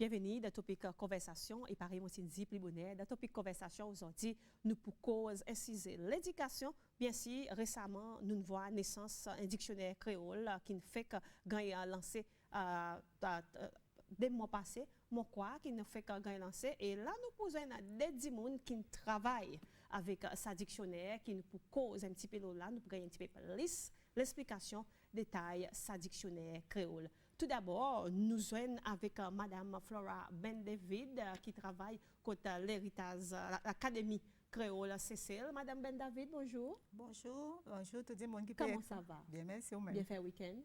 Bienvenue dans le topic conversation et pareil, moi c'est Zip Libonnet. Dans le topic conversation aujourd'hui, nous pour cause inciser l'éducation. Bien sûr, récemment, nous voyons naissance un dictionnaire créole qui fait que gagne lancé des mois passés, mon quoi qui ne fait que gagne lancé et là nous posons des gens qui travaillent avec sa dictionnaire qui nous pour cause un petit peu là, nous pour gagner un petit peu plus l'explication détail sa dictionnaire créole. Tout d'abord, nous sommes avec Madame Flora Ben David qui travaille côté l'héritage, l'Académie créole Cécile. Madame Ben David, bonjour. Bonjour, bonjour tout le monde qui Comment ça va? Bien, merci. Bien fait week-end?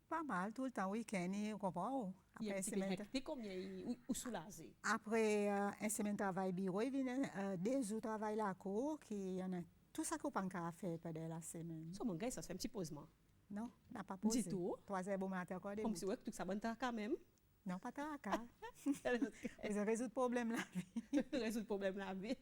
Pas mal, tout le temps week-end, vous comprenez? Il y a un petit peu hectique, combien ou soulagé? Après un semaine de travail bureau, il vient 2 jours de travail la cour, qui y en a tout ça qu'on peut faire pendant la semaine. So, mon gars, ça se fait un petit posement. Non, n'a pas posé. Du tout. 3 heures bon matin encore. Comme si tout ça bon quand même. Non, pas tant Vous avez résolu le problème la vie. Résoudre le problème la vie.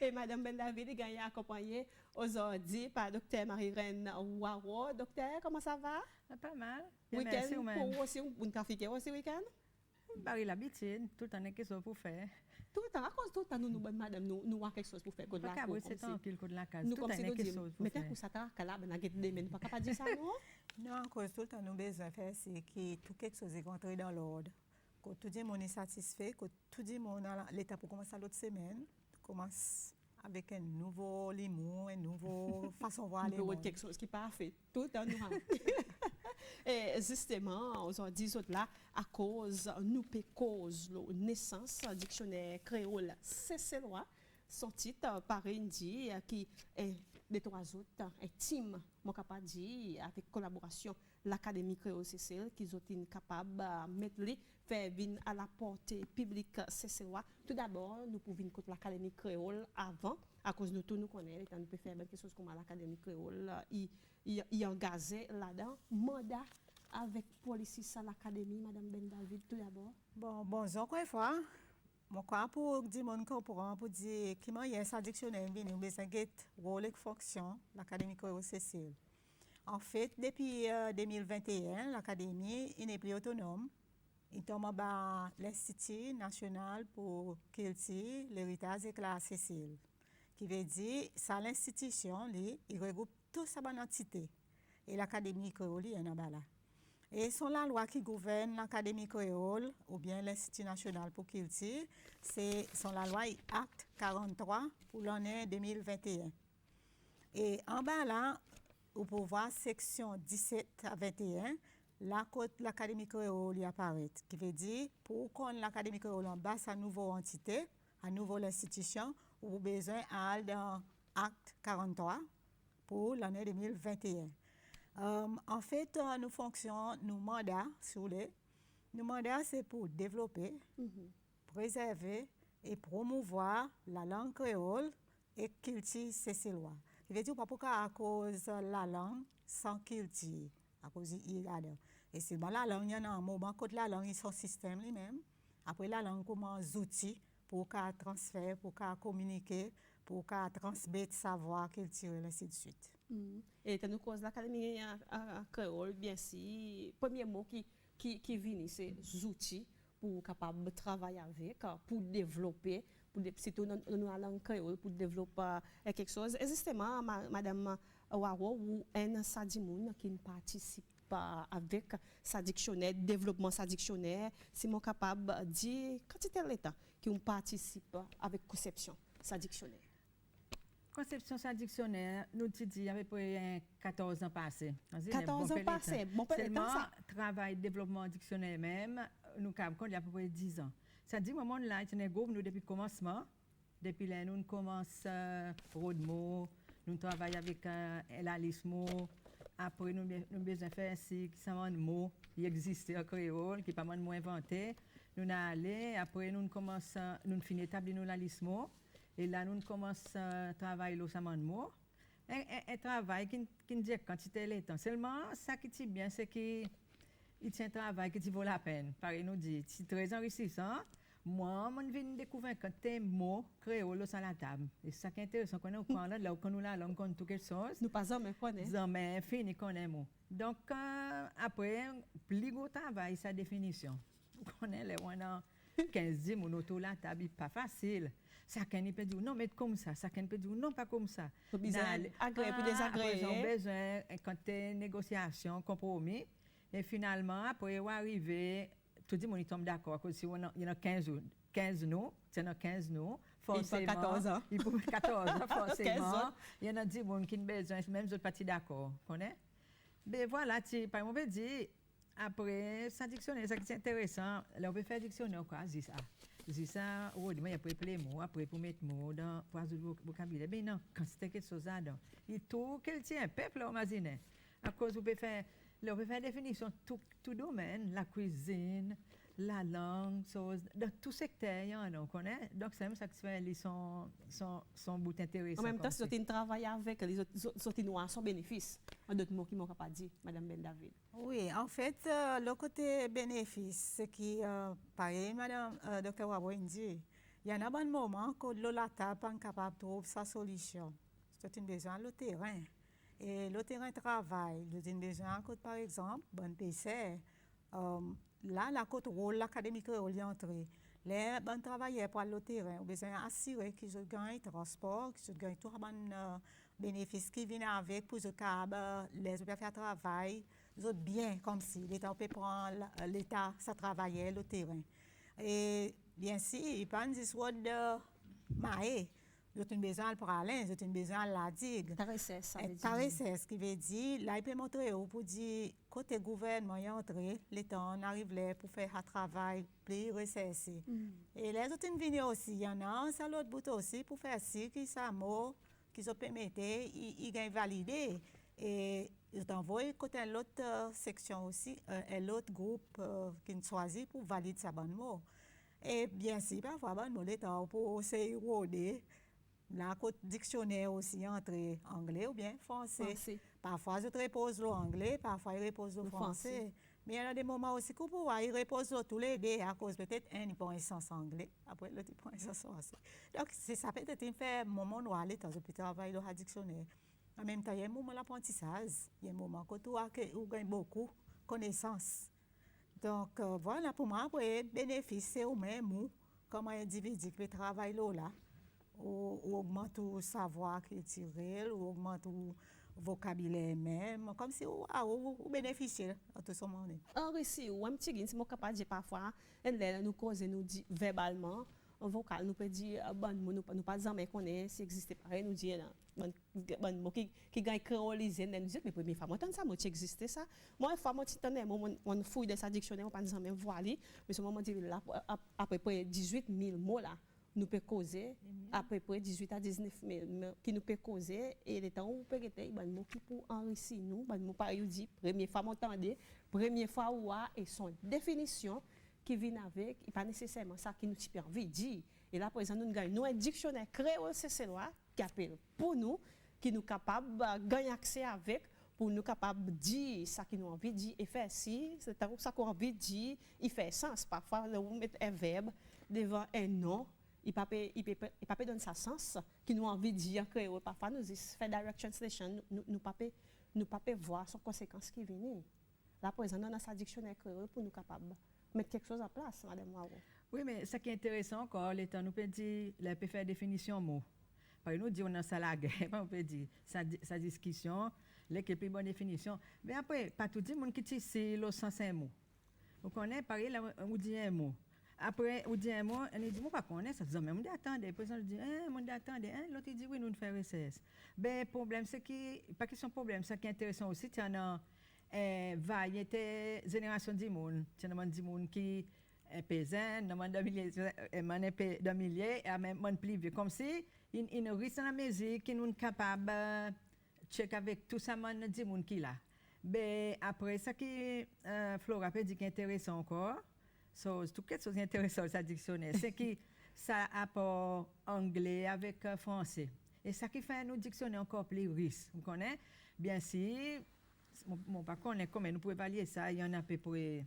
Et Madame Ben David est accompagnée aujourd'hui par Dr Marie-Reine Waro. Docteur, comment ça va? Pas mal. Week-end pour aussi un café aussi week-end? Bah, l'habitude, tout le temps, il y a quelque chose pour faire. Tout le temps, à cause tout le temps, nous, madame, nous avons quelque chose pour faire. Pas qu'à c'est tranquille, de la case. Nous, Tout le comme temps, si il y a nous quelque disons, chose pour mais faire. t'as ça, t'as là, ben, mais pas capable de dire ça, non? Non, à cause tout le temps, nous besoin de faire, c'est que tout quelque chose est rentré dans l'ordre. Quand tout le monde est satisfait, quand tout le monde a l'état pour commencer l'autre semaine, commence avec un nouveau limon, une nouvelle façon de voir les choses. Quelque chose qui n'est pas fait. Tout le temps, nous avons. Et justement, aujourd'hui, là, à cause, nous cause la naissance dictionnaire créole cécélois, sorti par Indy, qui est des 3 autres, un team, mon capable dire, avec collaboration, l'Académie créole Cécile, qui sont capables de mettre les faire venir à la portée publique cécélois. Tout d'abord, nous pouvons venir contre l'Académie créole avant, à cause de tout nous connaissons, nous pouvons faire quelque chose comme l'Académie créole, il engagé là-dedans, mandat avec police à l'Académie, Madame Ben David, tout d'abord. Bon, encore une fois, moi, quoi pour dire mon corporant, pour dire qu'il y a un dictionnaire, nous besoin de rôle et fonction, l'Académie créole Cécile. En fait, depuis 2021, l'Académie n'est plus autonome. Il tombe à l'Institut national pour culture, l'héritage et la Cécile. Qui veut dire, ça l'institution, il regroupe toute sa bonne entité. Et l'Académie créole est en bas là. Et c'est la loi qui gouverne l'Académie créole ou bien l'Institut national pour culture, c'est la loi Acte 43 pour l'année 2021. Et en bas là, vous pouvez voir section 17 à 21, là côté l'Académie créole y apparaît, qui veut dire pour qu'on l'Académie créole en bas sa nouvelle entité, à nouveau l'institution, vous avez besoin d'aller dans Acte 43 pour l'année 2021. En fait, nous fonctionnons, nos mandats, nos mandats, c'est pour développer, préserver et promouvoir la langue créole et culture cécéloise. Je veux dire, pas pourquoi à cause de la langue sans culture, à cause de et c'est la langue, il y a un moment quand la langue est son système lui-même. Après la langue, comme un outil pour qu'elle transfère, pour qu'elle communiquer, pour qu'elle transmette savoir, culture, et ainsi de suite. Et nous cause l'Académie créole, bien sûr, premier mot qui vient, c'est outils pour capable de travailler avec, pour développer, surtout dans la langue créole, pour développer quelque chose. Et justement, Madame Waro, ou un Sadimoun qui participe avec sa dictionnaire, développement sa dictionnaire, c'est mon capable de dire quantité de l'État qui participe avec conception sa dictionnaire. Conception sa dictionnaire, nous te dit, il y avait 14 ans passés. 14 ans passés, bon peu de temps ça. Travail, développement dictionnaire même, nous avons il y a à peu près 10 ans. Ça dit, moment là, il y a nous depuis le commencement, depuis là, nous commençons Rodmo, nous travaillons avec l'alismo, après nous besoin faire ainsi, qui sont des mots qui existent en créole, qui ne sont pas moins inventés. Nous allons aller, après nous commençons, nous finissons d'établir l'alismo. Et là, nous commençons à travailler le samandemo. Un travail qui ne dit quantité de temps. Seulement, ça qui est bien, c'est qu'il y a un travail qui vaut la peine. Pareil, nous dit, c'est très enrichissant. Moi, je viens de découvrir quand des mots créoles sur la table. Et c'est ça qui est intéressant, quand nous parlons là, quand nous l'allons contre tout quelque chose. Nous pas jamais connaître. Jamais fini connaître. Donc, après, plus gros travail, sa définition. Vous connaissez les 15 dit mon auto la table pas facile. Ça qu'un peut dire non mais comme ça qu'un peut dire non pas comme ça. Faut besoin agréer puis désagréer. Après, ils ont besoin quand t'es négociation, compromis et finalement après on arrivé tout le monde tombe d'accord parce que il y en a 15 non, c'est dans 15 non. Forcément, il faut 14 ans. Il faut 14 ans, 15 forcément. ans. Il y en a 10 personnes qui ont besoin, même autres partis d'accord. Connais? Mais voilà, par exemple, on peut dire, après, ça dictionnaire, ça qui est intéressant, là, on peut faire dictionnaire, quoi, Zisa. Zisa, oh, il y a pour les mots, après pour mettre mots dans, pour ajouter le vocabulaire. Mais non, quand c'est quelque chose là-dedans, il tout, quel tient, peuple, là, imagine. À cause, on peut faire définition, tout domaine, la cuisine, la langue, dans tout secteur, on connaît. Donc, c'est même ça qui fait son bout intéressant. En même temps, si vous travaillez avec les autres noirs, son bénéfice. En d'autres mots qui m'ont pas dit, Madame Ben David. Oui, en fait, le côté bénéfice, c'est qui, pareil, Madame Dr. Wabouin dit, il y en a un moment que l'OLATA n'est pas capable de trouver sa solution. C'est un besoin le terrain. Et le terrain de travail, c'est un besoin que, par exemple, bon PC, là, la côte rôle, l'académique est entrée. Les bons travailleurs pour le terrain, ont besoin d'assurer qu'ils gagnent transport, qu'ils gagnent tout le bénéfices qui viennent avec pour les faire travail, les bien comme si l'État peut prendre l'État, ça travaillait le terrain. Et bien sûr, il pas une histoire de maïs. J'ai une besoin pour aller, j'ai une besoin la digue. Ce qui veut dire, là, il peut montrer pour dire, côté gouvernement, il entré, l'État on arrive là pour faire un travail plus resserré. Et les autres viennent aussi, il y en a un l'autre bout aussi pour faire ci, qui ça mot, qui se permettait, ils gagnent validé. Et ils envoient côté l'autre section aussi, l'autre groupe qui choisit pour valider sa bonne mot. Et bien sûr, parfois, bonne mot, l'État pour se rôder. Là, le dictionnaire aussi entre anglais ou bien français. Parfois, je repose l'anglais, parfois, il repose le français. Mais il y a des moments aussi où il repose tous les deux à cause peut-être un il prend un sens anglais, après l'autre il prend un sens français. Donc, ça peut être un moment où il peut travailler dans le dictionnaire. En même temps, il y a un moment d'apprentissage, il y a un moment où tu gagnes beaucoup de connaissances. Donc, voilà, pour moi, le bénéfice, c'est au même comme un individu qui peut travailler là. Ou augmente le savoir culturel, ou augmente le vocabulaire même, comme si vous bénéficiez de tout ce monde. En récit, ou un petit gain, si je suis capable de dire parfois, nous causons, nous dit verbalement, en vocal, nous peut dire, nous pas jamais connaître, si existe pareil, nous dit, bon mot qui gagne créolisé, nous dit, mais première fois, moi, tant ça, moi, tu existe ça. Moi, une fois, moi, tu t'en mon fouille de sa dictionnaire, on pas jamais voir, mais ce moment, là, à peu près 18 000 mots là. Nous pouvons causer à peu près 18 à 19 000 qui nous peut causer et les temps où peut être ben mot qui pour enrichir nous ben mot par dit première fois m'entendez première fois ou et son définition qui vient avec et pas nécessairement ça qui nous super envie dire et là présent nous gagnons un dictionnaire créole c'est loi qui appelle pour nous qui nous capable gagner accès avec pour nous capable dire ça qui nous envie dire et faire si c'est ça qu'on envie dire il fait sens parfois on met un verbe devant un nom il peut donner sa sens qui nous envie de dire créole parfois nous fait direct translation nous pas voir son conséquence qui viennent là présent dans sa dictionnaire créole pour nous capable mettre quelque chose en place madame Wao. Oui mais ce qui est intéressant encore l'état nous peut dire la peut faire définition mot par nous dit on a ça la guerre on peut dire sa discussion les qui plus bonne définition mais après pas tout le monde qui tisse le sens un mot on connaît pareil là on dit un mot. Après, on dit un mot, on dit, moi, pas connaître ça. Mais on dit, attendez, le président dit, on dit, attendez, l'autre dit, oui, nous ne faisons RSS. Ben, le problème, c'est que, pas question de problème, ce qui est intéressant aussi, tu as une variété génération de monde. Tu as des monde qui est paysan, des milliers, et même plus vieux. Comme si, il nous reste dans la musique, qui nous sommes capables de checker avec tout ça, des monde qui là. Ben, après, ce qui, Flora peut dire qui est intéressant encore, tout quelque chose d'intéressant dans dictionnaire, c'est que ça apporte anglais avec français. Et ça qui fait nos dictionnaires encore plus riches. Vous connaissez? Bien sûr, mon pas connaît comment nous pouvons évaluer ça, il y en a à peu près,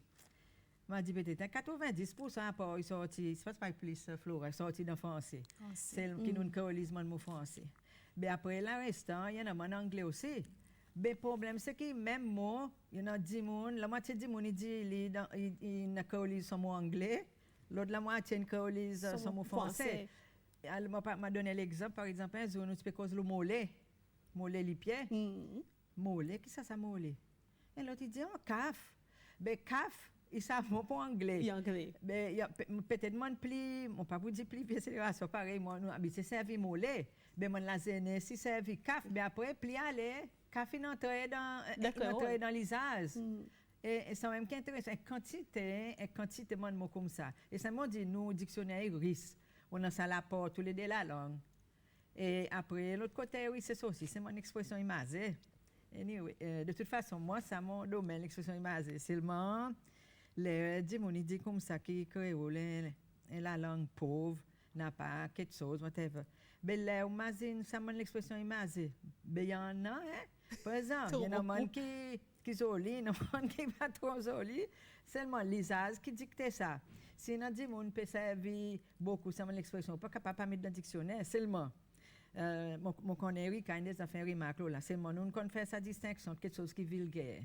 on dit peut-être 90% apport, ils sorti, c'est pas plus Flora, sorti dans français. C'est qui nous créolise le mot français. Mais après, le restant, il y en a en anglais aussi. Le problème, c'est que même mot, il y en a 10 personnes, la moitié des gens disent qu'ils créolisent son mot anglais, l'autre la moitié une créolise son mot français. Elle m'a donné l'exemple, par exemple, un jour, nous peux causer le mollet les pieds. Mollet, qui ça mollet? Et l'autre, il dit, oh, caf. Ben, caf, ils savent mot pour anglais. Il anglais. Ben, peut-être mon pli, mon pas vous dire pli, puis c'est pareil, moi, nous habitons servi mollet. Ben, mon la zéné, si servi caf, ben après, pli aller, caf, il entrait dans l'isage. Et c'est même qu'intéressant, quantité de mots comme ça. Et ça m'a dit, nous, dictionnaire RIS, on a ça la porte, tous les deux la langue. Et après, l'autre côté, oui, c'est ça aussi, c'est mon expression imagée. Anyway, de toute façon, moi, c'est mon domaine, l'expression imagée. Seulement, les gens disent comme ça, qui créole, la langue pauvre, n'a pas quelque chose, whatever. Mais là, imagine, c'est mon expression imagée. Mais il y en a, hein? Par exemple, il y en a qui est joli, il y en a qui n'est pas trop joli. Seulement l'usage qui dicte ça. Si on a dit, on peut servir beaucoup, c'est mon expression, pas capable de mettre dans le dictionnaire, seulement. Mon connaît quand il a fait une remarque là, c'est mon nous qu'on fait sa distinction de quelque chose qui est vulgaire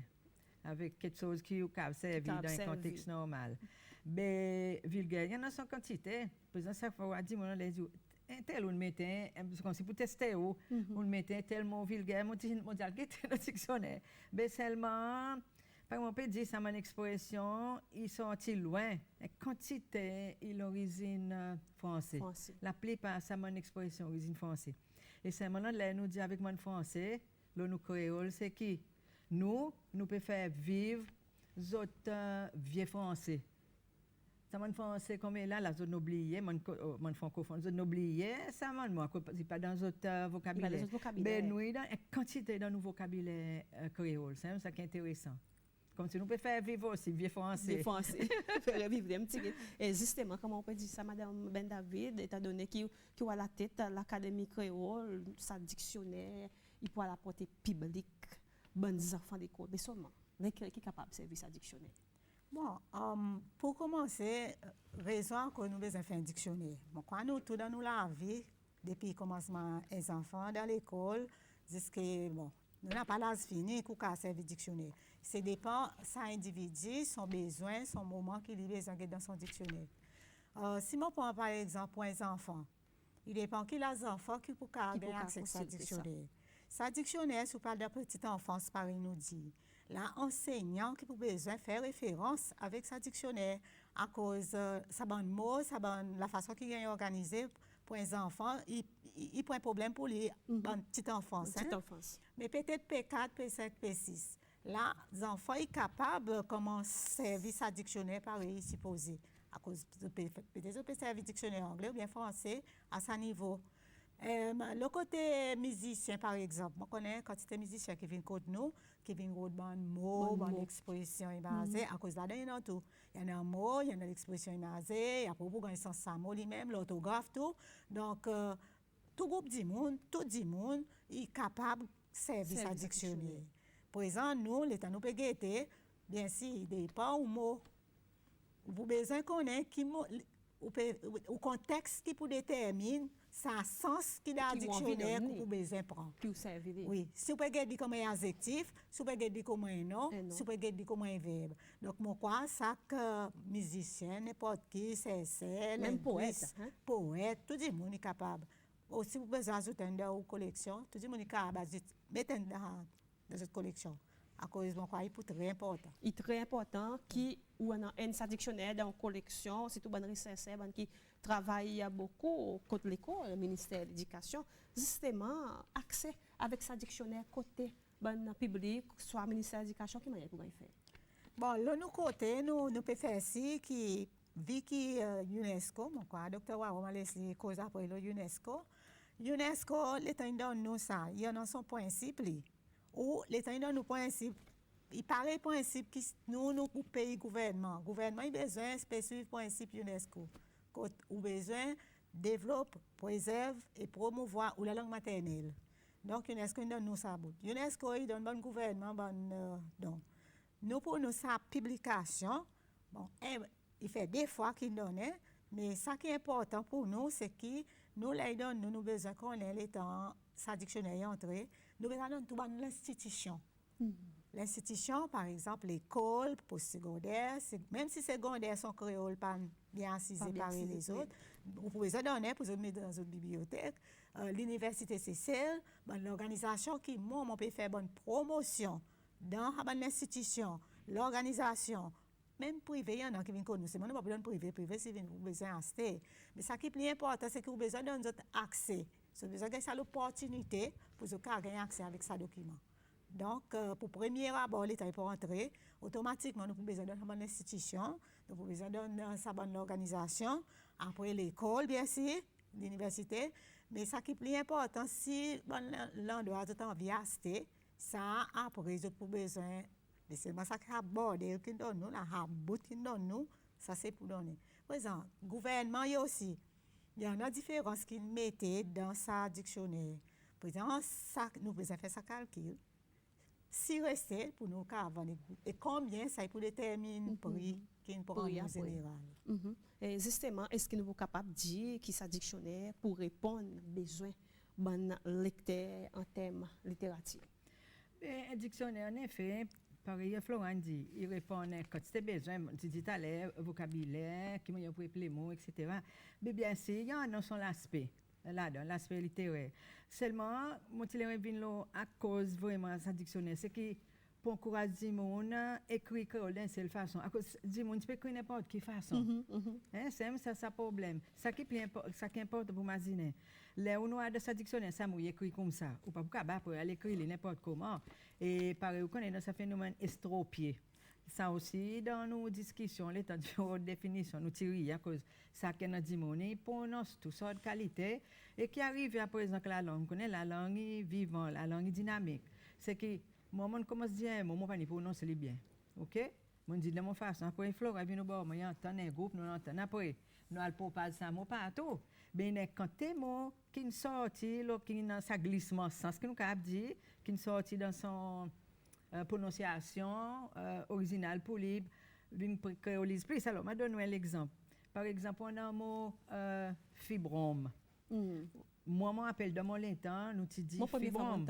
avec quelque chose qui est servi dans un contexte normal. Mais vulgaire, il y en a sans quantité. Par exemple, ça fois dit mon les tel on mettait comme si pour tester on mettait tel mot vulgaire, mon dit mondial qui était dans le dictionnaire. Mais seulement par exemple, on peut dire ça mon expression, ils sont loin. La quantité et l'origine français. La plupart, ça mon expression, origine français. Et c'est maintenant, là, nous dit avec mon français, là, nous créole, c'est qui? Nous pouvons faire vivre les autres vieux français. Ça mon français, comme là, la zone oubliée, mon francophone, zone oubliée, ça moi, c'est pas dans d'autres vocabulaire. Mais nous, il y a une quantité dans nos vocabulaire créole. C'est ça qui est intéressant. Comme si nous pouvons faire vivre aussi, vieux français. Vieux français, faire vivre un petit peu. Et justement, comment on peut dire ça, Madame Ben David, étant donné qu'il a la tête l'Académie créole, sa dictionnaire, il peut la porter publique, bonnes enfants d'école, mais seulement, qui est capable de servir sa dictionnaire? Bon, pour commencer, raison que nous besoin faire un dictionnaire. Bon, quand nous, tout dans nous la vie, depuis le commencement des enfants dans l'école, jusqu'à, bon, nous n'avons pas l'âge fini pour servir dictionnaire. C'est dépend ça individu, son besoin, son moment qu'il a besoin dans son dictionnaire. Si je prends par exemple pour les enfants, il dépend qu'il a des enfants qui peuvent avoir accès à sa dictionnaire. Sa dictionnaire, si on parle de petite enfance, pareil nous dit, l'enseignant qui peut besoin faire référence avec sa dictionnaire à cause sa bonne mot, la façon qu'il est organisé pour les enfants, il prend un problème pour les petite enfance. Mais peut-être P4, P5, P6. Là, les enfants sont capables de comment servir sa dictionnaire pareil, supposé. À cause peut-être peut servir dictionnaire anglais ou bien français à ce niveau. Le côté musicien, par exemple, je connais quand c'était musicien qui vient contre nous, qui vient contre bon mot, bonne expression, à cause de là, il y en a tout. Il y en a un mot, il y en a l'expression, il y a beaucoup de sens à mot lui-même, l'orthographe, tout. Donc, tout groupe du monde, tout le monde est capable de servir sa dictionnaire. Par exemple, nous, l'État nous peut guetter, bien sûr, il dépend au mot. Vous avez besoin qu'on ait au contexte qui peut déterminer ça sens qui dans le dictionnaire que vous besoin prendre. Oui, si vous pouvez dire comme un adjectif, si vous pouvez dire comme un nom, si vous pouvez dire comme un verbe. Donc, moi, quoi, ça que musicien, n'importe qui, c'est même poète, tout le monde est capable. Aussi, vous pouvez ajouter dans une collection, tout le monde est capable de mettre dans cette collection. À cause de quoi, il est très important. Il est très important ou on a un dictionnaire dans une collection, c'est tout bon recherche qui travaille beaucoup contre l'école, le ministère de l'Éducation, justement accès avec sa dictionnaire côté bon public, soit ministère de l'Éducation qui m'a pour faire. Bon, là nous côté nous peut faire ici qui vu que UNESCO, mon quoi, docteur Waron m'a laissé cause après le UNESCO. UNESCO l'État donne nous ça, il y en a son principe ou l'État donne nous principe. Il paraît principe qui nous pour pays gouvernement il a besoin spécifique principe UNESCO. Ou besoin développe, préserve et promouvoir la langue maternelle. Donc UNESCO donne nous ça. UNESCO il donne bon gouvernement donc nous pour nous sa publication bon il fait des fois qu'il donne mais ça qui est important pour nous c'est que nous les donne nous besoin qu'on ait les temps sa dictionnaire entrée nous besoin tout dans l'institution. L'institution, par exemple, l'école, postsecondaire, même si secondaire sont créoles, pas bien assisés par les autres, vous pouvez ça donner pour vous mettre dans une bibliothèque. L'université, c'est celle, l'organisation qui, moi, on peut faire bonne promotion dans l'institution, l'organisation, même privé, il y en a qui viennent connaître. C'est moi, pas besoin de privé, c'est vous besoin d'acheter. Mais ce qui est plus important, c'est que vous avez besoin d'un accès. Vous avez besoin de l'opportunité pour vous gagner accès avec ce document. Donc, pour premier abord, l'État est pour entrer. Automatiquement, nous avons besoin d'une bonne institution, nous avons besoin d'une bonne organisation. Après l'école, bien sûr, l'université. Mais ce qui est plus important, si l'endroit est en viaste, ça, après, vous avez besoin de seulement ça qui aborde, qui donne nous, la rabout qui donne nous, ça c'est pour donner. Par exemple, le gouvernement, il y a aussi, il y a une différence qu'il mettait dans sa dictionnaire. Par exemple, ça, nous pouvons faire ça calcul. Si restait pour nous avoir et combien ça pour déterminer le prix qu'il prend en général. Et justement, est-ce que nous sommes capables de dire que ce dictionnaire pour répondre aux besoins de lecteurs en termes littérature? Un dictionnaire, en effet, pareil, Florent dit, il répond quand c'est besoin, tu dis tout à l'heure, vocabulaire, qui m'a appris les mots, etc. Mais bien sûr, il y en a son l'aspect. Là-dedans, l'aspect littéraire. Seulement, moi, je reviens à cause vraiment de ce dictionnaire, c'est que pour encourager les gens écrire d'une seule façon. À cause du monde, tu peux écrire n'importe quelle façon. C'est ça le problème. Ça qui importe pour m'imaginer. Là où nous avons de ce dictionnaire, ça m'a écrit comme ça. Ou pas pour aller écrire n'importe comment. Et pareil, on connaît ce phénomène estropié. Ça aussi, dans nos discussions, l'état de définition, nous tirons à cause ça qui est dit monnaie, prononce toutes sortes de qualités et qui arrive à présent que la langue, connaît la langue vivante, la langue dynamique. C'est que moi, je commence à dire, moi, je ne prononce les bien. OK? Je dis de mon façon, après, Flora vient nous voir, moi, j'entends un groupe, nous entendons après. Nous allons pas ça, moi, pas tout. Mais quand tes mots qui sortent, qui dans sa glissement sens, que nous avons dit, qui sortent dans son prononciation originale pour libre, une créolise plus. Alors, je donne un exemple. Par exemple, on a un mot fibrome. Moi, je m'appelle dans mon longtemps, nous te dis fibrome.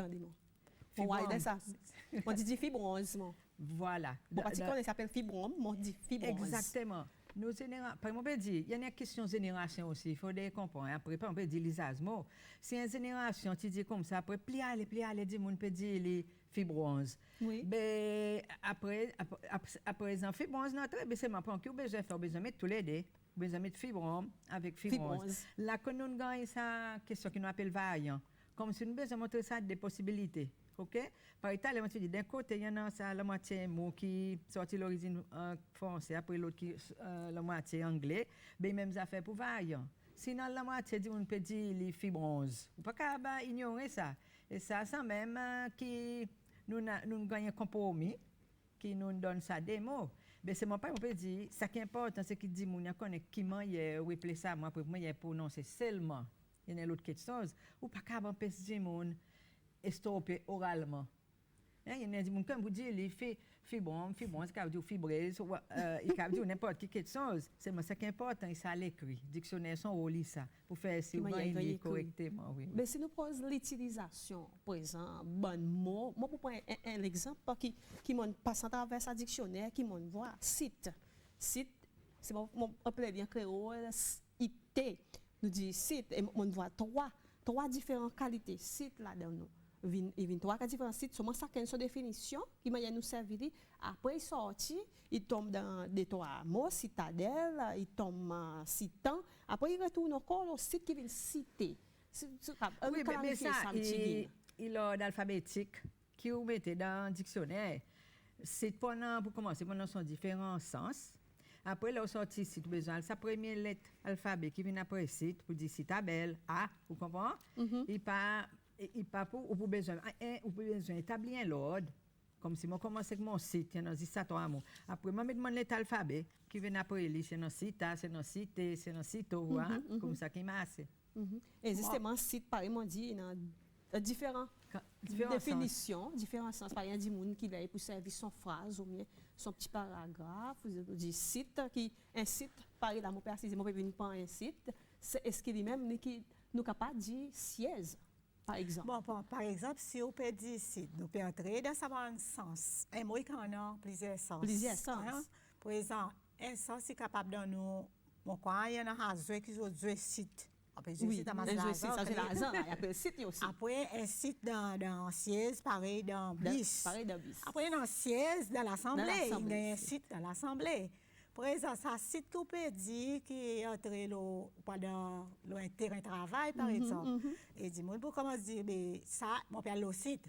On dit fibrose. Voilà. Bon, parce qu'on s'appelle fibrome, on dit fibrose. Exactement. Nous par exemple, on peut dire, il y a une question de génération aussi, il faut comprendre. Après, on peut dire les asthmes. Si une génération, tu dis comme ça, après, plier, dis, on peut dire les fibrose. Oui. Mais après, exemple, fibrose, c'est ma point que vous besoin faire, besoin mettre tous les deux. Besoin mettre fibrome avec fibrose. Là, quand nous gagnons ça, question qui nous appelle variant. Comme si nous besoin montrer ça des possibilités. OK? Par italien, tu dis, d'un côté, il y en a ça, la moitié mot qui sortit l'origine français, après l'autre qui la moitié anglais, mais même ça fait pour variant. Sinon, la moitié, on peut dire les fibroses. On ne peut pas ignorer ça. Et ça, c'est même qui nous gagnons un compromis, qui nous donne ça des mots. Mais c'est mon père, on peut dire, ce qui est important, c'est qu'il dit, on connaît qui m'a replacé ça, moi, pour moi, il prononcer seulement. Il y a l'autre quelque chose. Ou pas qu'à empêcher les gens stopper oralement. Il y a des gens qui disent, les fibrome, c'est qu'il dit fibreuse, il dit n'importe quelle chose. C'est ce qui est important, c'est à l'écrit. Dictionnaire, son rôle, ça, pour faire si vous voyez correctement. Oui. Mais si nous posons l'utilisation, par exemple, bon mot, moi, pour prendre un exemple qui passe à travers sa dictionnaire, qui m'en voit, site. Site, c'est mon appelé bien créole, IT. Nous dit site, et on voit trois différentes qualités. Site là-dedans, nous. Il y a trois différents sites, seulement ça une définition qui m'a nous servi. Après, il sorti, il tombe dans des trois mots, citadelle, il tombe citant. Après, il retourne encore au site qui vient citer. Oui, mais ça, il a d'alphabétique qui vous mettez dans le dictionnaire. C'est pour commencer, pendant son différents sens. Après, là, on sorti site besoin sa première lettre alphabet qui vient après site pour dire citadelle, A, vous comprenez? Il pas pour besoin établir l'ordre comme si moi commence avec mon site il y a ça trois mots après moi mettre lettre alphabet qui vient après lui c'est dans site c'est dans cité c'est dans site comme ça qui m'a assez et justement site par exemple dit dans différentes définitions différents sens par exemple dit monde qui là pour servir son phrase ou bien son petit paragraphe vous dit site qui un site par exemple moi précisément peut venir pas un site c'est est-ce qu'il lui même qui nous capable dire siège. par exemple. Bon, par exemple, si on peut dire site, nous pouvons entrer dans un sens. Un mot qui en a plusieurs sens. Plusieurs sens. Par exemple, un sens est capable de nous. Bon, quand il y a un réseau qui ont site. Après, Oui, site dans un ma site, ça c'est l'argent. Il y a un site aussi. Après, un site dans siège, pareil dans bis. Pareil dans bis. Après, un siège dans l'Assemblée. Il y a un site dans l'Assemblée. Par exemple, ça site qu'on peut dire qui est entré pendant le terrain de travail, par exemple. Et dis moi, pour comment dire, mais ça, mon père le site.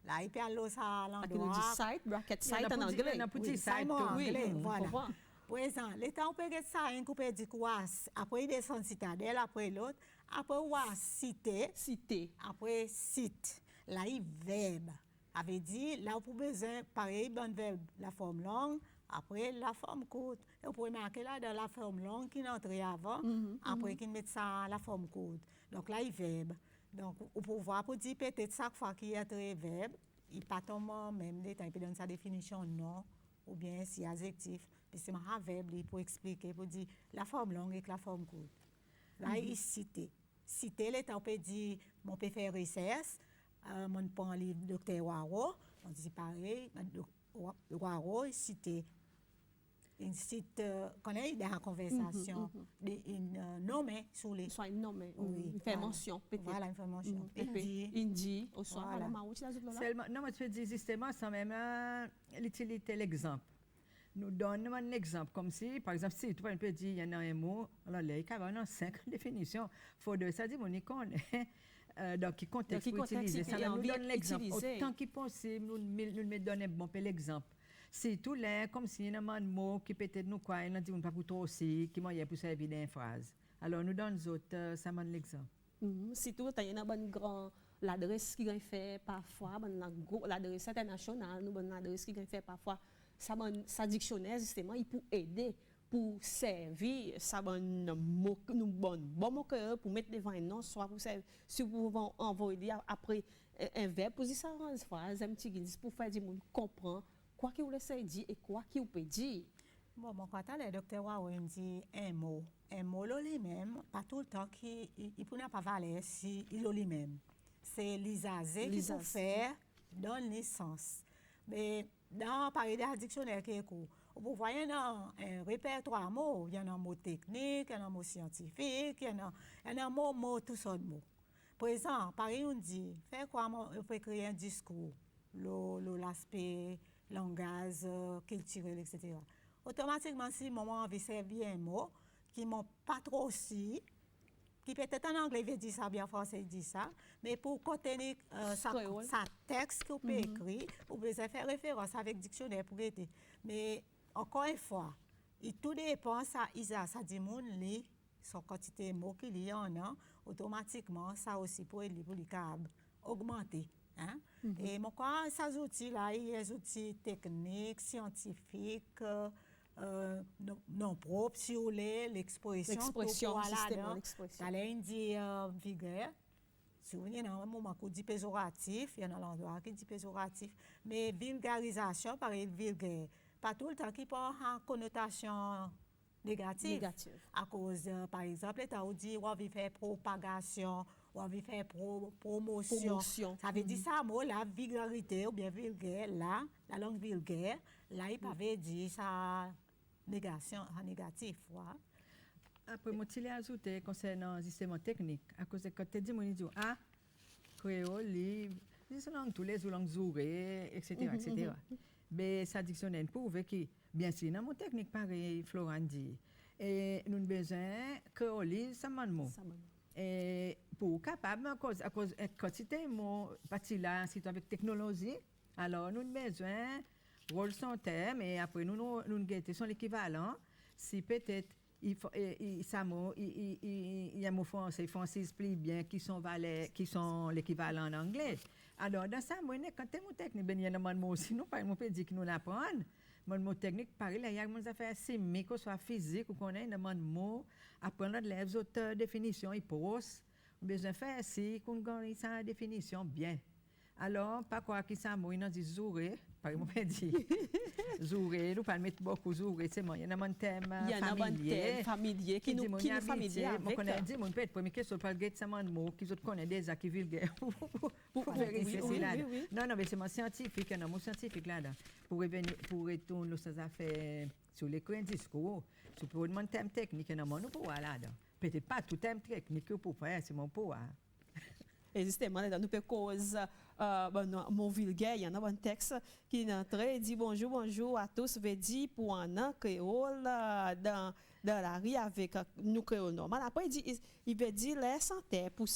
Là, il peut aller à l'endroit. Site, bracket site en anglais. Un petit site, oui, voilà. Voilà. Par exemple, l'État, on peut dire ça, on peut dire quoi, après il descend citadelle, après l'autre, après on va citer, après site. Là, il verbe. Avait dit, là, on peut besoin, pareil, bon verbe, la forme longue, après la forme courte. Et on peut marquer là dans la forme longue qui est entrée avant, après qui met ça la forme courte. Donc là, il verbe. Donc, on peut voir pour dire peut-être chaque fois qu'il y a un verbe, il pas tomber même détail, il peut donner sa définition non, ou bien si adjectif. Puis c'est un verbe pour expliquer, pour dire la forme longue et la forme courte. Là, il cite. Citer, l'État, on peut dire, mon peut faire recherche, mon prend le docteur Waro, on dit pareil, Waro, il cite. Il cite, quand il y a une conversation, il nomme sur les. Soit il nomme, Oui, il fait mention, peut-être. Voilà, il fait mention. Il dit, au soir, Voilà. Non, mais tu peux dire justement, ça même l'utilité, l'exemple. Nous donnons un exemple, comme si, par exemple, si tu peux dire, il y en a un mot, alors là, il y a 5 définitions. Il faut de ça, dire, on y connaît. Donc, qui contexte pour utiliser. Ça nous donne l'exemple. Autant qu'il possible, nous donnons un bon l'exemple. C'est tout là, comme s'il y a un mot qui peut-être nous quoi, il a dit, on ne pas pour trop aussi, qui m'a pour servir d'une phrase. Alors, nous donnons autres, ça donne l'exemple. Si tout, il y a une grande l'adresse qui est fait parfois, l'adresse internationale, nous avons l'adresse qui est fait parfois. Ça dictionnaire, justement, il peut aider, pour servir, ça bon mot mot pour mettre devant un nom, soit pour servir, si vous pouvez envoyer après un verbe, pour dire ça en phrase, un petit guide, pour faire du monde comprendre quoi qu'il essaie dire et quoi qu'il peut dire. Bon, mon quand le docteur Waouin dit un mot lui-même, pas tout le temps qu'il peut pas valer si il est lui-même. C'est l'isazé qu'il faut faire dans le sens. Mais dans pareil des dictionnaires qui est court, vous voyez dans un répertoire mots, il y a un mot technique, il y a un mot scientifique, il y a un mot tout ça de mots. Par exemple, pareil on dit, faire quoi on peut créer un discours, l'aspect langage culturel, etc. Automatiquement, si moi envie servir un mot qui m'ont pas trop aussi, qui peut-être en anglais veut dire ça, bien en français dit ça, mais pour contenir sa texte qu'on peut écrire, vous pouvez faire référence avec dictionnaire pour aider. Mais encore une fois, tout dépend ça dit mon lit, son quantité de mots qu'il y en a, automatiquement ça aussi pour aider pour les câbles augmenter. Hein? Et moi quand ces outils là, il y a des outils techniques, scientifiques, non propre, si vous voulez, l'expression, justement, l'expression. Ça dit vigueur. Si vous voulez, il y a un moment qui dit péjoratif, il y a un endroit qui dit péjoratif, mais vulgarisation, pareil, vulgaire, pas tout le temps qui porte en connotation négative. À cause, par exemple, l'État dit, on va faire propagation, on va faire promotion. Ça veut dire ça, moi, la vulgarité ou bien vulgaire, là, la langue vulgaire, là, il peut dire ça. Négation, négatif, voilà. Après, moi, je l'ai ajouté concernant le système technique. À cause de quand tu dis, on dit, créole, c'est langue tous les langues zourées, etc., etc. Mais ça dictionnaire prouve que, bien sûr, dans mon technique, pareil, Florent dit, et nous avons besoin créole, ça m'a mot. Et pour capable, à cause de quantité de mots, parti là, c'est avec technologie, alors nous avons besoin rôle son thème et après nous guettons son l'équivalent si peut-être il y a mot français explique bien qui sont l'équivalent en anglais. Alors dans ça moi quand tu mot technique ben il y a un mot sinon pas on peut dire que nous l'apprendre mot technique pareil là il y a des affaires chimiques ou soit physique ou qu'on a un mot apprendre les autres définitions il pose besoin faire si qu'on gagne sa définition bien. Alors, pas quoi qui ça, moi, il a dit zouré, par exemple, il dit zouré, nous pas mettre beaucoup zouré, c'est moi, il y en a un thème Il y en a un thème familier qui nous familier avec. Moi, connais dit, mon père, première question, pas le ça m'a mot, qui autres connaissent des acquis vulgaires. Pour vérifier cela. Non, mais c'est mon scientifique, un mot scientifique là-dedans. Pour revenir, pour retourner aux affaires sur les coins discours, sur pour demander thème technique, un mot, nous pour là-dedans. Peut-être pas tout thème technique pour faire, c'est mon pouvoir. Et justement, nous pouvons cause mon vulgaire, il y en a un texte qui est entré et dit bonjour à tous, veut dire pour un an créole dans la rue avec nous créole normal. Après, il veut dire les santé pour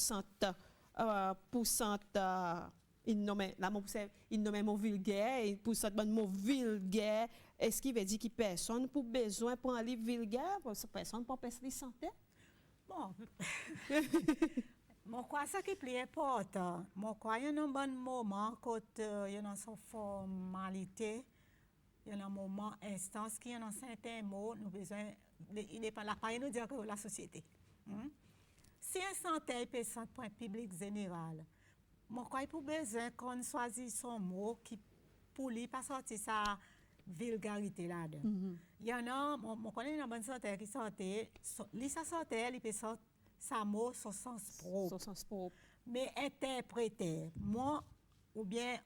il nomme mon vulgaire et pour ça mon vulgaire. Est-ce qu'il veut dire que personne pour besoin pour un livre vulgaire, personne pour personne santé? Bon. Moi, quoi, ça qui est plus important, moi, quoi, il y a un bon moment, quand il y a une formalité, il y a un moment, instance, qui y a un certain mot, nous besoin, il n'est pas là, pas nous dire que la société. Si un santé peut être point public général, moi, quoi, il faut besoin qu'on choisisse son mot qui, pour lui, pas sortir sa vulgarité là-dedans. Il y en a, moi, connais une bonne santé qui sortait, lui, sa santé, il peut sortir ça mot son sens propre. Mais interpréter, moi, ou bien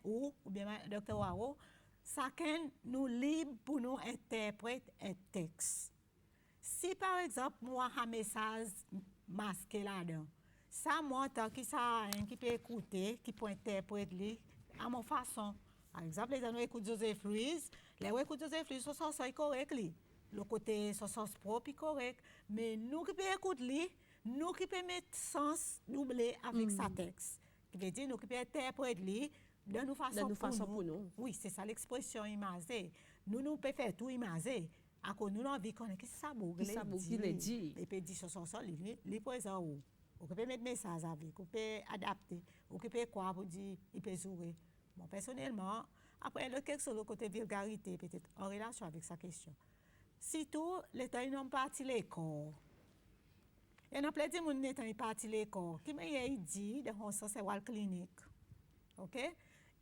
Dr. Waro, chacun nous libre pour nous interpréter un texte. Si par exemple, moi, un message masqué là-dedans, ça, moi, tant que ça, qui peut écouter, qui peut interpréter à mon façon. Par exemple, les gens écoutent Joseph Louis, les gens écoutent Joseph Louis, son sens est correct. Le côté son sens propre est correct. Mais nous qui pouvons écouter, nous qui pouvons mettre sens doublé avec sa texte. Qui veut dire nous qui pouvons interpréter de nous façon pour nous. Oui, c'est ça l'expression imagée. Nous pouvons faire tout imagé. À cause nous avons vu qu'on est que ça bouge. Il dit. Et puis dit sur son sol, il présent où. Vous pouvez mettre message avec, vous pouvez adapter, vous pouvez quoi pour dire, il peut jouer. Bon, personnellement, après le quelque chose le côté vulgarité peut-être en relation avec sa question. Surtout, l'État n'a pas parti l'école. Il y a plein de gens qui n'ont pas parti l'école. Qui m'a dit, de mon sens, c'est la clinique. OK?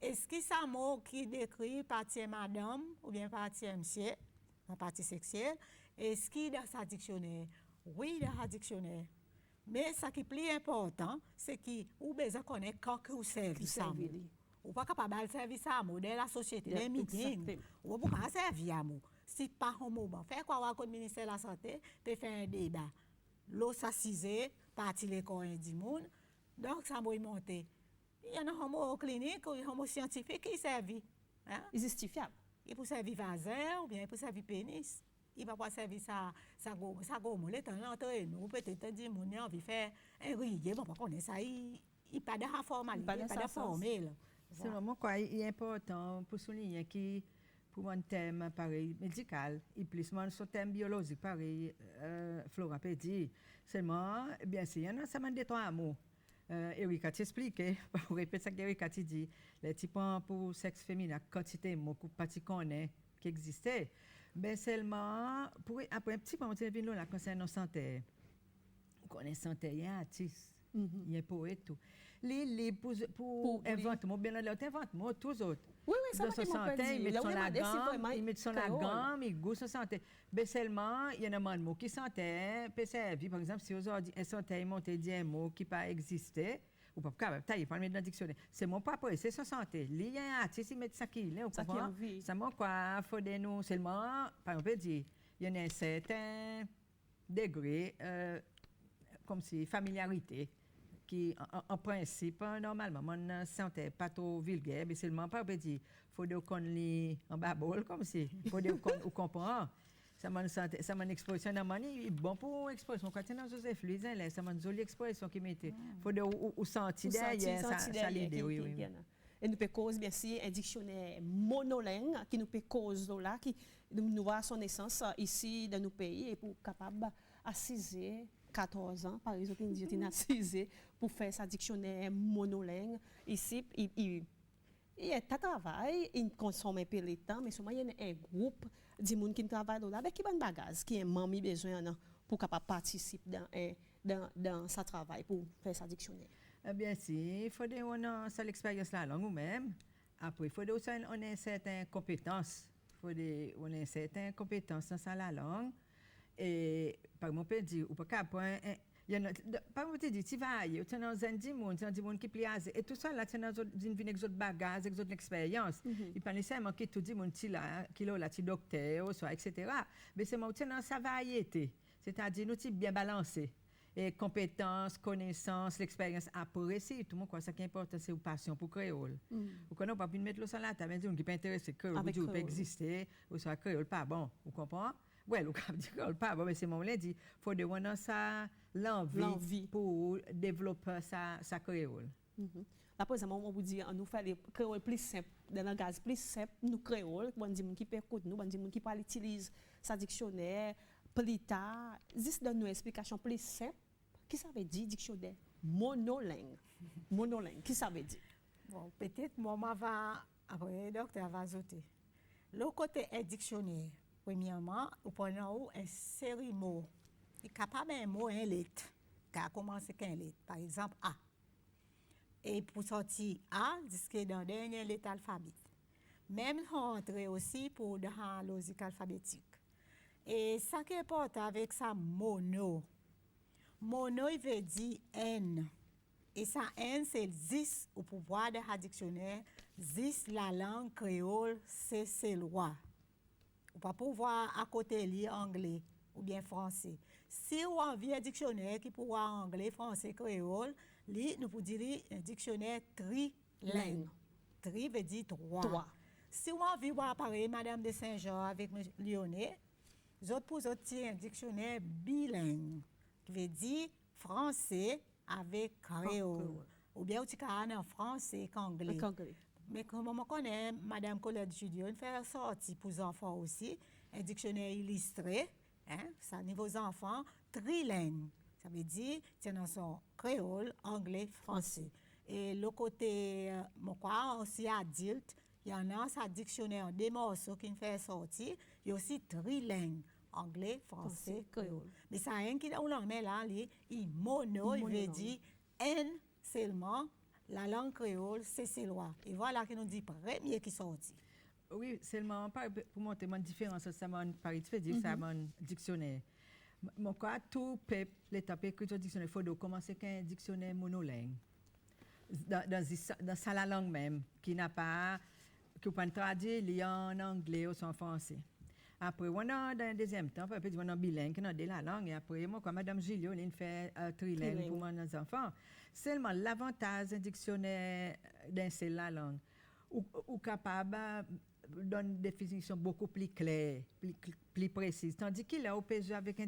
Est-ce que ça mot qui décrit partie madame ou bien partie monsieur, la partie sexuelle, est-ce qu'il y a dans sa dictionnaire? Oui, dans sa dictionnaire. Mais ce qui est plus important, c'est que vous besoin connaître quand vous servez ça. Vous pas capable de servir ça dans la société, les meetings. Vous pas capable de servir à moi. Si pas un moment, faire quoi avec le ministère de la Santé, peut faire un débat. L'eau s'assise, partie l'école du monde. Donc ça va monter. Il y a un homo clinique ou un homo scientifique qui servent. Hein? Il est justifiable. Il peut servir vaser ou bien il peut servir pénis. Il ne va pas servir ça gomme. Les temps nous peut-être dire mon a envie de faire un riz, bon pas connaître ça, il pas de formalité, pas de formule. C'est vraiment quoi, il est important pour souligner que pour un thème pareil médical, et plus sur thème biologique pareil, Flora peut dire seulement bien sûr, il y en a ça m'a dit trois mots. Erika t'expliqué, pour répéter ça qu'Erika t'a dit, les types pour sexe féminin, quantité de mots qu'on connaît qui existait. Ben seulement, après un petit moment, tu es là concernant santé. On connaît santé, il y a un artiste, il y a un poète, tout. Les pour inventer, bien là, t'inventes, moi, tous autres. Oui, ça va santé, ils mettent son la gamme, ils goûtent son santé. Ben seulement, il y a un mot qui santé, peut servir, par exemple, si aujourd'hui, un santé, il monte un mot qui pas existé, ou pas capable, taille, pas le mettre dans le dictionnaire. C'est mon papa, c'est son santé. Il y a un artiste, il met ça qui est, ça qui envie. Ça m'a quoi, faut de nous seulement, par exemple, dire, il y a un certain degré, comme si familiarité, qui en principe, normalement, mon santé pas trop vulgaire, mais seulement pas dire, faut de qu'on lit en babole, comme si, faut de qu'on comprend. Ça m'a une expression dans mani bon pour expression quand dans Joseph Louis là ça m'a une jolie expression qui mettait faut de ou sentir derrière ça l'idée oui. Et nous peut cause bien sûr un dictionnaire monolingue qui nous peut cause là qui nous voit son essence ici dans nos pays et pour capable assiser 14 ans par exemple une assiser pour faire sa dictionnaire monolingue ici il y a un travail, il consomme un peu le temps, mais souvent il y a un groupe de gens qui travaillent là, avec qui bon bagage, qui est mamie besoin pour capable participer dans sa travail pour faire sa dictionnaire. Eh bien, si, il faut qu'on ait ça l'expérience la langue ou même. Après, il faut aussi on ait certaines compétences. Il faut qu'on ait certaines compétences dans ça la langue. Et par exemple, on peut dire, ou pas qu'à point, il y en a, par exemple, tu dis, tu vas ailleurs, tu es dans un monde qui plaît, et tout ça, là, tu es dans une vie avec d'autres bagages, avec d'autres expériences. Il pas nécessairement que tout le monde qui est là, tu docteur, soit, etc. Mais c'est moi, tu es dans sa variété. C'est-à-dire, nous, tu bien balancé. Et compétences, connaissances, l'expérience après, c'est tout le monde, ce qui est important, c'est une passion pour créole. Vous connaissez pas pu mettre le salaire, tu qui pas intéressé, créole, vous peut exister, ou soit créole pas bon, vous comprenez? Oui, le cap dit créole pas bon, mais c'est mon dit, il faut de ça l'envie pour développer sa créole. Là, par exemple, on vous dit, on nous fait des créoles plus simples, des langages plus simples, nous créoles, on dit qui peut écouter nous, on dit qui parle utilise sa dictionnaire, plus tard, juste donne nous une explication plus simple. Qui ça veut dire dictionnaire monolingue? Monolingue, qui ça veut dire? Bon, peut-être moi après le docteur va ajouter. Le côté est dictionnaire. Premièrement, vous prenez une série de mots. Il est capable d'un mot, un lettre. Qui a commencé avec un lettre. Par exemple, A. Et pour sortir A, c'est dans la dernière lettre alphabétique. Même rentrer aussi pour dans la logique alphabétique. Et ça qui est important avec ça, mono. Mono, il veut dire N. Et ça, N, c'est 10 au pouvoir de la dictionnaire. 10, la langue créole, c'est loi. Ou pas pouvoir à côté lire anglais ou bien français. Si vous avez un dictionnaire qui peut anglais, français, créole, nous pouvons dire un dictionnaire trilingue. Tri veut dire trois. Si vous avez un appareil, Madame de Saint-Jean avec M. Lyonnais, vous avez un dictionnaire bilingue, qui veut dire français avec créole. Ou bien vous avez un français qu'anglais. Mais comme on connaît, Madame Colette Julien fait sortir pour les enfants aussi un dictionnaire illustré, ça niveau aux enfants, trilingue. Ça veut dire c'est dans son créole, anglais, français. Et le côté, moi aussi adulte, il y en a ça dictionnaire des morceaux qui fait sortir, il y a aussi trilingue. Anglais, français, créole. Mais ça rien qui dans langue mais là, il mono, il veut dire N seulement. La langue créole, c'est lois. Et voilà qui nous dit premier qui sortit. Oui, seulement pour montrer une différence, ça m'a parlé de dire, ça m'a dictionnaire. Mon cas, tout peuple, l'étape écrite au dictionnaire, il faut commencer avec un dictionnaire monolingue. Dans la langue même, qui n'a pas, qui peut traduire en anglais ou en français. Après, on a dans le deuxième temps, on a bilingue, on a de la langue, et après, moi, comme Mme Gilio, on fait trilingue pour mes enfants. Seulement, l'avantage d'un dictionnaire d'un seul la langue, ou capable de donner une définition beaucoup plus claire, plus précise. Tandis qu'il a avec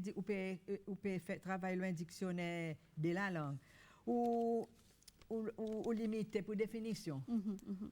on peut travailler un dictionnaire de la langue, ou limité pour définition.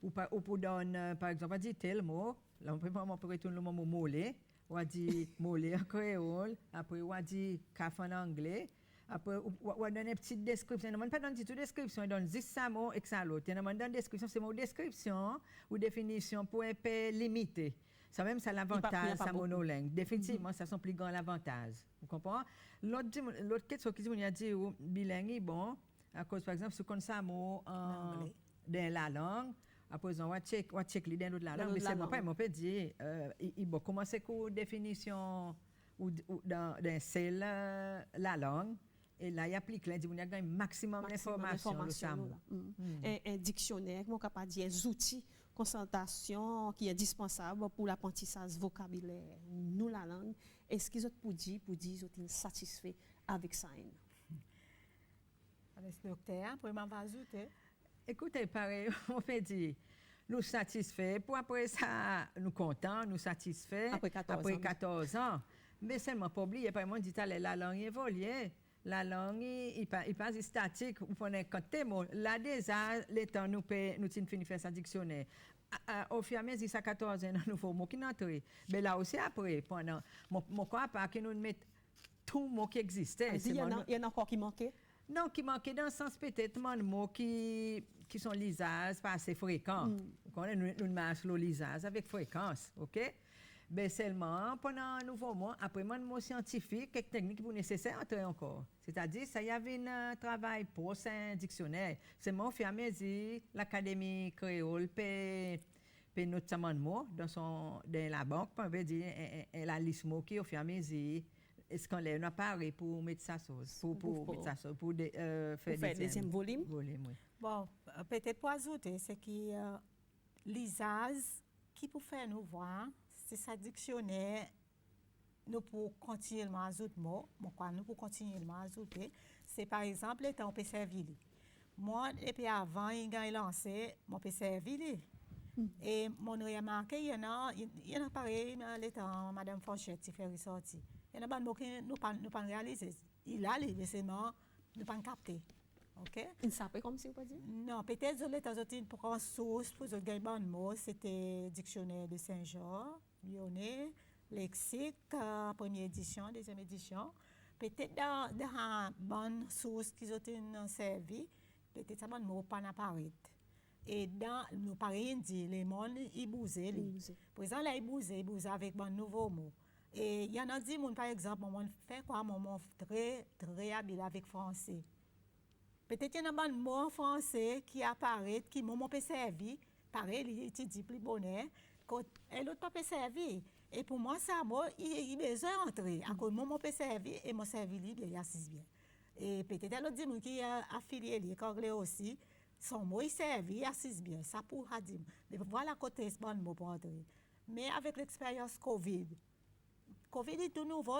Ou pour donner, par exemple, on dit tel mot, là, on peut retourner le mot mollet, on dit mollet en créole, après on dit café en anglais. Après, on donne une petite description. On ne pas donner toute description, on donne 10 mots et ça l'autre. On donne une description, c'est mon description ou définition pour un peu limité. Ça même, c'est l'avantage, ça monolingue. Définitivement, ça son plus grand avantage. Vous comprenez? L'autre question qui dit, on a dit bilingue, bon, à cause, par exemple, si on a un mot dans la langue, après, on va checker dans la langue, mais c'est pas, on peut dire, il va commencer avec une définition ou dans seul la langue. Et là, il applique, il dit qu'il y a un maximum d'informations. Un dictionnaire, on peut dire des outils, concentration qui est indispensable pour l'apprentissage vocabulaire. Nous, la langue, est-ce qu'ils ont pour dire qu'ils sont satisfaits avec ça? Avec le docteur, pour m'en ajouter. Écoutez, pareil, on peut dire, nous satisfaits, pour après ça, nous contents, nous satisfaits après 14 ans. Mais seulement pas oublier, par exemple, on dit que la langue évolue. La langue, il passe statique, vous prenez quand mots. Là, déjà, les temps, nous finissons de faire sa dictionnaire. Au fur et à mesure, ça 14 ans, nous nouveau mot qui n'entre. Mais là aussi, après, pendant mon cas, pas que nous mettons tout mot qui existait. Il y en a encore qui manquaient? Non, qui manquaient dans le sens peut-être de mots qui sont lisables, pas assez fréquents. Nous marchons le lisage avec fréquence, OK? Ben seulement pendant un nouveau mois, après mon mot scientifique, quelques techniques pour nécessaires entrer encore. C'est-à-dire, ça y avait un travail pour un dictionnaire. C'est mon fait à mesure, l'Académie créole paie notamment de mots dans la banque, on veut dire, la liste mots qui au fur et à mesure. Est-ce qu'on a un appareil pour mettre ça sauce, pour faire deuxième volume? Oui. Bon, peut-être pour ajouter, c'est que l'ISAS, qui pour faire nous voir, c'est ça dictionnaire, nous pour continuellement ajouter mots, nous pour continuellement ajouter, c'est par exemple les temps on peut servir. Moi, et puis avant, il a lancé, on peut servir. Et mon remarqué, il y en a pareil, les temps Madame Fanchette qui fait ressortir. Il y en a des mots que nous ne pas réaliser. Il a les seulement nous pas capter. OK? Il s'appelle comme si vous dire? Non, peut-être que les temps pour en source pour ce gagner mot, c'était dictionnaire de Saint-Jean, Lyonnais, lexique, première édition, deuxième édition. Peut-être dans une bonne source qu'ils ont servi, peut-être ça bon mot pas apparaître. Et dans nous pareil dit les mots ils bougeaient. Par exemple là ils bougeaient avec bon nouveau mot. Et il y en a dit mon par exemple mon fait quoi mon très habile avec français. Peut-être il y en a un mot en français qui apparaît, qui m'a peut servir, pareil, il étudie plus bonheur, et l'autre pas peut servir. Et pour moi, ça, il besoin d'entrer. À cause moi, peut servir, et mon servir, il assiste bien. Et peut-être l'autre dit qui est affilié, il est anglais aussi, son mot, il servit, il assiste bien. Ça pourra dire. Voilà côté ce bon mot pour entrer. Mais avec l'expérience Covid est tout nouveau.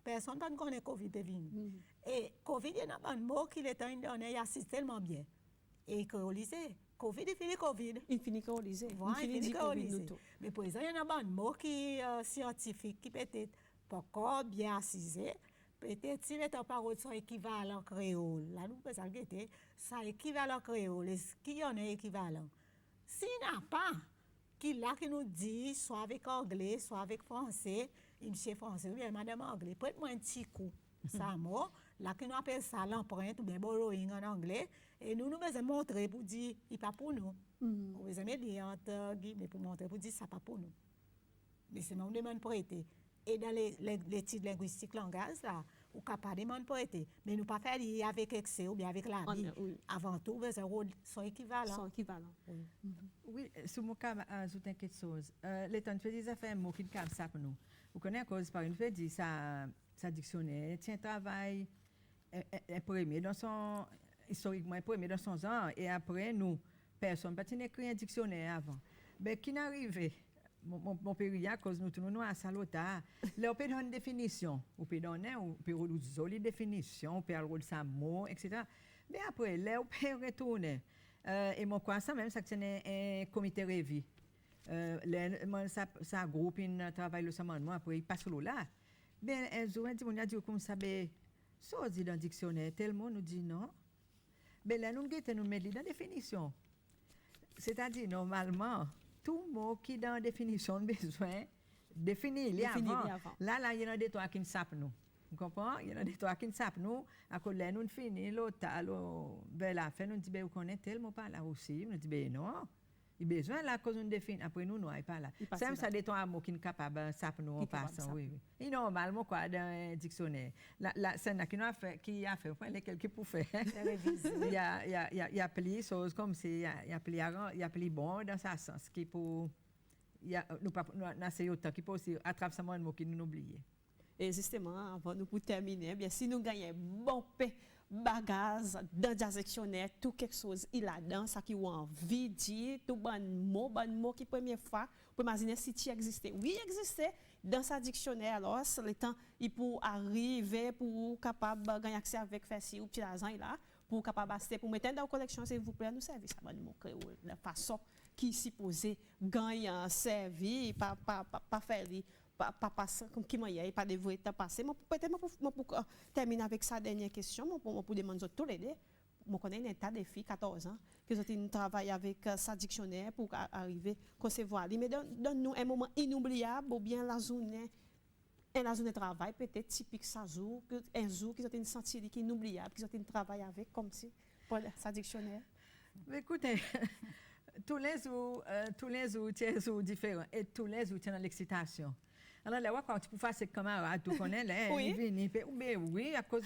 Personne ne connaît Covid de venir. Et Covid, il y a un mot qui est donné, il assiste tellement bien. Et créolisé. Covid, il finit Covid. Il finit créolisé. Voilà, il finit créolisé. Mais pour exemple, il y a un mot qui est scientifique, qui peut-être pas encore bien assisé. Peut-être si les paroles sont équivalents créole, là, nous pouvons s'arrêter, ça équivalent créole, est-ce qu'il y en a équivalent? S'il n'y a pas, qui nous dit, soit avec anglais, soit avec français, monsieur français ou bien madame anglais, prête-moi un petit coup. Ça mot, là qui nous appelle ça l'empreinte ou bien borrowing en anglais, et nous devons montrer pour dire, il n'est pas pour nous. Vous avez dit entre guillemets pour montrer, pour dire, ça n'est pas pour nous. Mais c'est nous demande prêter. Et dans l'étude linguistique langage, là, on est capable de demander prêter. Mais nous ne pas faire avec excès ou bien avec la vie. Avant tout, les rôles sont équivalents. Oui, sur mon cas, ajouter quelque chose. Les temps de faire des affaires, mot qui ne ça pour nous. Vous connaissez à cause par une fait, dit ça dictionnaire, tiens, travail imprimé dans son, historiquement imprimé dans son genre, et après, nous, personne n'a écrit un dictionnaire avant. Mais qui n'arrivait, mon père, à cause nous tournons à Salota, là, on peut donner une définition, on peut donner une jolie définition, on peut avoir ça mot, etc. Mais après, là, on peut retourner. Et mon quoi, ça même, ça c'est un comité révi. Ça groupe, un travail le samedi, après, il passe là. Ben, un jour, on a dit, comme ça, ça dit dans le dictionnaire, tellement nous dit non. Ben là, nous mettons dans la définition. C'est-à-dire, normalement, tout mot qui est dans la définition, besoin définir avant. Là, il y en a des trois qui ne savent nous. Vous comprenez? Il y en a des trois qui ne savent nous. À cause de nous, finissons, l'autre, ben la fin, nous dit, ben, vous connaissez tellement pas là aussi. Nous dit, ben non. Il a besoin là cause on définit après nous n'est pas là. Ça des trois mots qui sont capables ça nous en passant oui. Et normalement quoi dans un dictionnaire. La scène qui a fait quelqu'un pour faire. Il y a appelé choses comme c'est il y a appelé bon dans ce sens qui pour il y a nous pas c'est autant qui peut aussi attrape ça mot qui nous oublier. Et justement avant nous pour terminer bien si nous gagnons bon bagage dans le dictionnaire, tout quelque chose il a dans ça qui a envie de dire, tout bon mot qui première fois, pour imaginer si tu existait. Oui, il existait dans sa dictionnaire, alors c'est le temps il pour arriver, pour capable gagner accès avec Fessi ou petit argent là, pour capable acheter, pour mettre dans la collection, s'il vous plaît, nous servir ça bon mot créole, la façon qui supposé gagner servi, pas faire pas passer comme qui m'y pas dévoué ta passer moi peut-être pour terminer avec sa dernière question moi pour demander tous les deux moi connais un tas de filles 14 ans qui ont travaillé avec sa dictionnaire pour arriver concevoir mais donne-nous un moment inoubliable ou bien la journée de travail peut-être typique ça jour un jour qui ont une senti qui inoubliable qui ont travaillé avec comme si pour sa dictionnaire. Écoutez tous les jours, c'est jours différents et tous les jours, c'est dans l'excitation. Alors, là, quand tu peux faire ces camarades, tu connais, là, Oui. ils viennent, oui, à cause.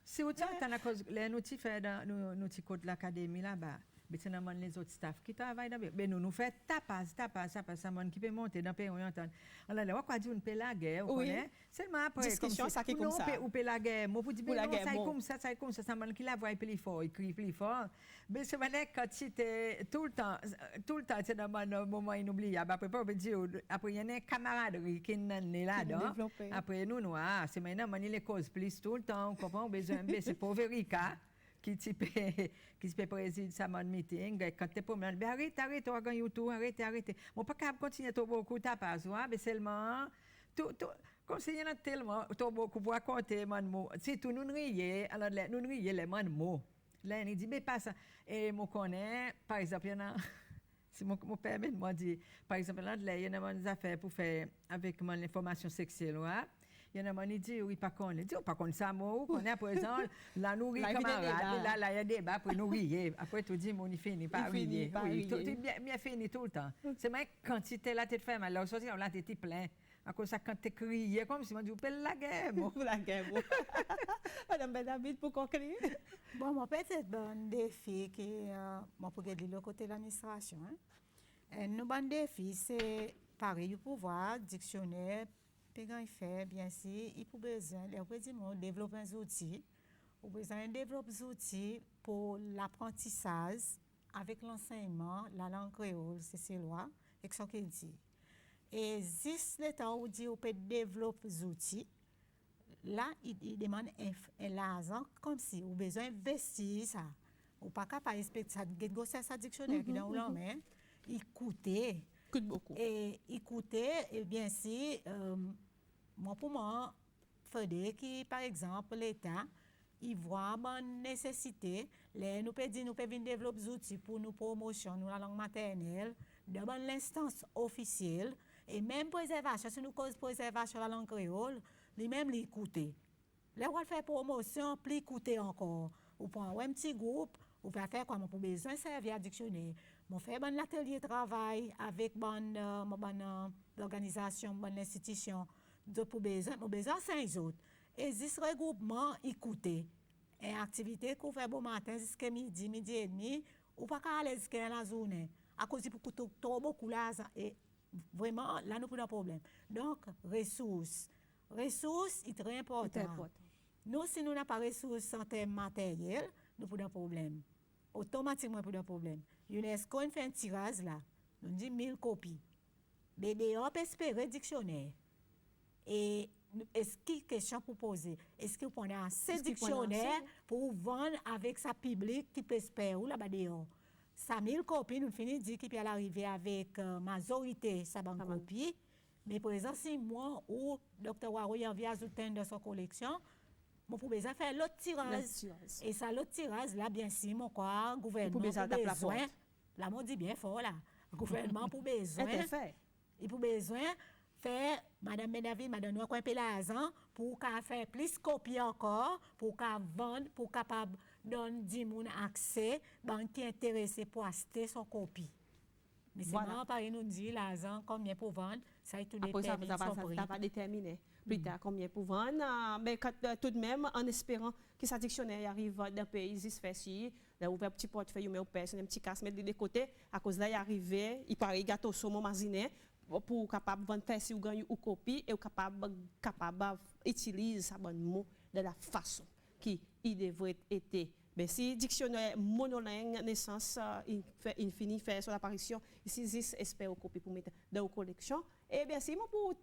Si vous êtes à cause, là, nous, tu fais dans nous, tu côté l'académie là-bas. Mais c'est normalement les autres staff qui travaillent là-bas. Mais nous faisons tapas, ça monde qui peut monter dans le pays. Alors là, on dit on peut la guerre, vous connaissez? Seulement après, discussion, ça qui est comme ça. On peut la guerre. Moi, vous dites, Pour la non, guerre, ça bon. est comme ça, ça monde qui la voit plus fort, il crie plus fort. Mais c'est vrai quand c'était tout le temps, c'est dans un moment inoubliable. Après, on peut dire, après, il y a une camaraderie qui est là-dedans. Après, nous, c'est maintenant, on les cause plus tout le temps, on comprend, besoin, c'est pour Verica. Qui peut présider ça mon meeting quand tu es pour me dire arrête on va YouTube arrête mon pas capable continuer trop beaucoup ta pas mais seulement tout comme c'est y en a tellement trop beaucoup pour raconter mon mot si tout nous riez alors nous riez les mon mot là il dit mais pas ça et moi connais par exemple il y en a si mon père m'a dit par exemple là il y en a des affaires pour faire avec mon information sexuelle il y en a qui disent, oui, pas qu'on le dit, pas qu'on ça, moi, qu'on est à présent, la nourrit camarade, là, il y a des débats, après nous riez. Après, tu dis, on y finit pas riez. Oui, tu bien fini tout le temps. C'est vrai, quand tu es là, tu te fais mal, là, tu es plein. À cause ça, quand tu criais, comme si on dit, la guerre, moi. La guerre, moi. Madame Bendavid, pour conclure. Bon, moi, peut-être un défi qui, moi, pour garder le côté de l'administration. Nous, bon défi, c'est pareil, le pouvoir, dictionnaire, quand il fait, bien sûr, il faut besoin, développer des outils. Il faut besoin de développer des outils pour l'apprentissage avec l'enseignement, la langue créole, c'est ces lois, et ce qu'il dit. Et juste le temps où on peut développer des outils, là, il demande l'argent comme si on a besoin d'investir ça. On n'est pas capable d'expliquer ça, ça dictionnaire qui est dans la main, il coûte beaucoup. Et écoutez, et bien si, moi pour moi, faudrait que, par exemple, l'État, il voit une nécessité, nous pouvons dire, nous pouvons développer des outils pour nous promotion, nous la langue maternelle, dans l'instance officielle, et même préservation, si nous cause préservation de la langue créole, lui-même l'écouter. Là, on va faire promotion, plus écouter encore. Ou prend un petit groupe, ou peut faire quoi, pour besoin de servir à dictionnaire. On fait un atelier de travail avec une organisation, une institution, pour besoin de 5 autres. Et ce regroupement, écouter. Et activité qu'on fait bon matin jusqu'à midi et demi, ou pas qu'à aller jusqu'à la journée. À cause de beaucoup là, et vraiment, là, nous avons un problème. Donc, ressources. Ressources, c'est très important. Nous, si nous n'avons pas de ressources en termes matériels, nous avons un problème. Automatiquement, nous avons un problème. UNESCO fait un tirage là, nous dit 1000 copies. BDO peut espérer dictionnaire. Et est-ce qu'il y a une question pour poser? Est-ce qu'il y a assez de dictionnaires pour vendre avec sa public qui peut espérer ou là-bas dehors? Ça 1000 copies, nous finissons de dire qu'il peut arriver avec majorité sa bonne copie. Mais par exemple, si moi ou Dr. Waroui a envie d'ajouter dans sa collection, moi, pour besoin faire l'autre tirage. Et ça, l'autre tirage, là, bien sûr, mon quoi, gouvernement pour besoin, là, on dit bien fort, là, gouvernement pour besoin, et pour besoin, faire, Madame Bendavid, Madame Noir, l'argent pour faire plus de copies encore, pour vendre, pour capable donner 10 personnes accès, qui est intéressé pour acheter son copie. Mais c'est vraiment pareil, nous dit l'argent, combien pour vendre, ça est tout déterminé. Ça va déterminer plus tard combien pour vendre. Mais tout de même, en espérant que ce dictionnaire arrive dans le pays, il se fait si, là, ouvert un petit portefeuille, mais au personne, un petit casse, mettre de côté, à cause là, il arrive, il paraît gâteau saumon marziné, pour capable vendre faire si ou gagner ou copie, et capable utiliser ça bon mot de la façon qui il devrait être. Mais si dictionnaire monolingue naissance il finit faire son apparition ici existe espère copie pour mettre dans la collection et bien si moi pour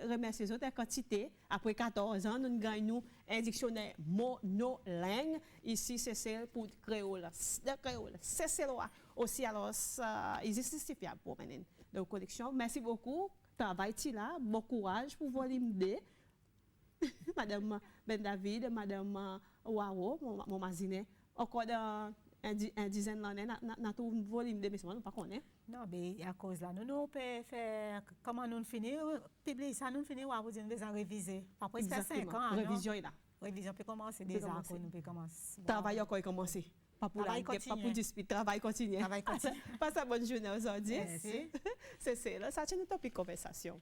remercier les autres quantité après 14 ans nous gagnons un dictionnaire monolingue ici c'est celle pour créole c'est celle-là aussi alors il est justifiable pour mener dans la collection. Merci beaucoup, travail là, bon courage pour volume 2. Madame Bendavid, Madame Waro, mon mazine, encore une dizaine d'années, dans tout volume de mes nous pas connaître. Non, mais à cause là, nous pouvons faire, comment nous finissons, publier ça, nous finissons, vous dire, nous réviser. Après, c'est 5 ans. Révision est là. Révision peut commencer déjà, nous peut commencer. Travail encore commencer. Pas pour la Travail guerre, pas pour continue. dispute, travail continue. Travail continue. Passe une bonne journée aujourd'hui. Merci. C'est là, ça c'est notre topic conversation.